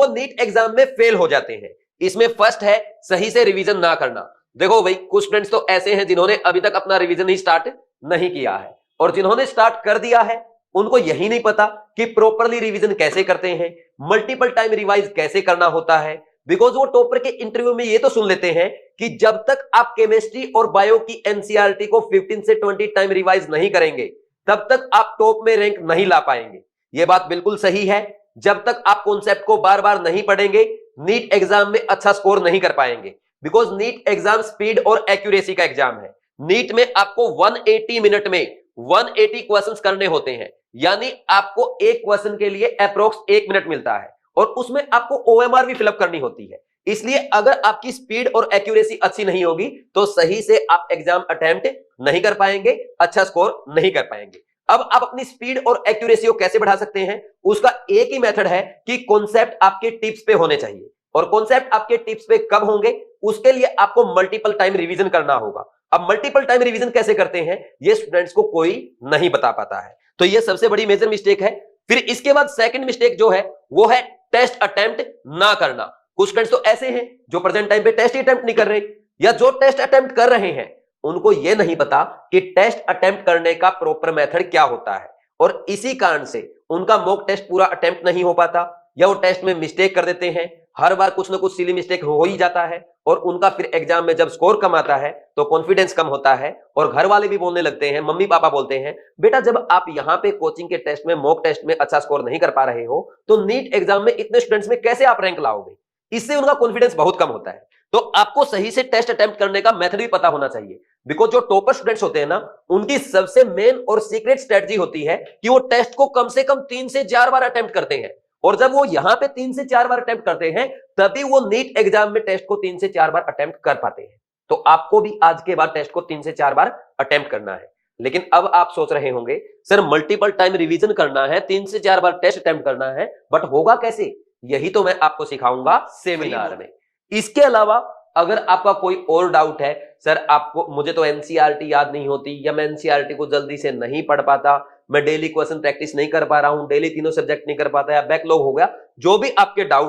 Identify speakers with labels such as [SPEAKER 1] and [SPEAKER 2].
[SPEAKER 1] वो NEET exam में fail हो जाते हैं। इसमें फर्स्ट है सही से रिवीजन ना करना। देखो भाई, कुछ स्टूडेंट्स तो ऐसे हैं जिन्होंने अभी तक अपना रिवीजन ही स्टार्ट नहीं किया है, और जिन्होंने स्टार्ट कर दिया है उनको यही नहीं पता कि प्रॉपरली रिवीजन कैसे करते हैं, मल्टीपल टाइम रिवाइज कैसे करना होता है। बिकॉज वो टॉपर के इंटरव्यू में ये तो सुन लेते हैं कि जब तक आप केमिस्ट्री और बायो की एनसीईआरटी को 15 से 20 टाइम रिवाइज नहीं करेंगे तब तक आप टॉप में रैंक नहीं ला पाएंगे। ये बात बिल्कुल सही है। जब तक आप कॉन्सेप्ट को बार बार नहीं पढ़ेंगे नीट एग्जाम में अच्छा स्कोर नहीं कर पाएंगे। बिकॉज नीट एग्जाम स्पीड और एक्यूरेसी का एग्जाम है। नीट में आपको 180 मिनट में 180 क्वेश्चंस करने होते हैं, यानी आपको एक क्वेश्चन के लिए अप्रोक्स 1 मिनट मिलता है, और उसमें आपको ओएमआर भी फिलअप करनी होती है। इसलिए अगर आपकी स्पीड और एक्यूरेसी अच्छी नहीं होगी तो सही से आप एग्जाम अटेम्प्ट नहीं कर पाएंगे, अच्छा स्कोर नहीं कर पाएंगे। अब आप अपनी स्पीड और एक्यूरेसी को कैसे बढ़ा सकते हैं? उसका एक ही मेथड है कि कॉन्सेप्ट आपके टिप्स पे होने चाहिए। और कॉन्सेप्ट आपके टिप्स पे कब होंगे? उसके लिए आपको मल्टीपल टाइम रिवीजन करना होगा। अब मल्टीपल टाइम रिवीजन कैसे करते हैं ये स्टूडेंट्स को कोई नहीं बता पाता है, तो ये सबसे बड़ी मेजर मिस्टेक है। फिर इसके बाद सेकंड मिस्टेक जो है वो है टेस्ट अटेम्प्ट ना करना। कुछ स्टूडेंट्स तो ऐसे हैं जो प्रेजेंट टाइम पे टेस्ट अटेम्प्ट नहीं कर रहे, या जो टेस्ट अटेम्प्ट कर रहे हैं उनको ये नहीं पता कि टेस्ट अटेम्प्ट करने का प्रॉपर मेथड क्या होता है, और इसी कारण से उनका मॉक टेस्ट पूरा अटेम्प्ट नहीं हो पाता, या वो टेस्ट में मिस्टेक कर देते हैं। हर बार कुछ ना कुछ सिली मिस्टेक हो ही जाता है, और उनका फिर एग्जाम में जब स्कोर कम आता है तो कॉन्फिडेंस कम होता है, और घर वाले भी बोलने लगते हैं, मम्मी पापा बोलते हैं, बेटा जब आप यहाँ पे कोचिंग के टेस्ट में मॉक टेस्ट में अच्छा स्कोर नहीं कर पा रहे हो तो नीट एग्जाम में इतने स्टूडेंट्स में कैसे आप रैंक लाओगे? इससे उनका कॉन्फिडेंस बहुत कम होता है। तो आपको सही से टेस्ट अटेम्प्ट करने का मेथड भी पता होना चाहिए। बिकॉज जो टॉपर स्टूडेंट्स होते हैं ना, उनकी सबसे मेन और सीक्रेट स्ट्रेटजी होती है कि वो टेस्ट को कम से कम 3 से 4 बार अटेम्प्ट करते हैं, और जब वो यहां पे 3 से 4 बार अटेम्प्ट करते हैं तभी वो नीट एग्जाम में टेस्ट को 3 से 4 बार अटेम्प्ट कर पाते हैं। तो आपको भी आज के बाद टेस्ट को 3 से 4 बार अटेम्प्ट करना है। लेकिन अब आप सोच रहे होंगे सर मल्टीपल टाइम रिवीजन करना है, 3 से 4 बार टेस्ट अटेम्प्ट करना है, बट होगा कैसे? यही तो मैं आपको सिखाऊंगा सेमिनार में। इसके अलावा अगर आपका कोई और डाउट है, सर आपको मुझे तो एनसीईआरटी याद नहीं होती, या मैं एनसीईआरटी को जल्दी से नहीं पढ़ पाता, मैं डेली क्वेश्चन प्रैक्टिस नहीं कर पा रहा हूं, डेली तीनों सब्जेक्ट नहीं कर पाता, या बैकलॉग हो गया, जो भी आपके डाउट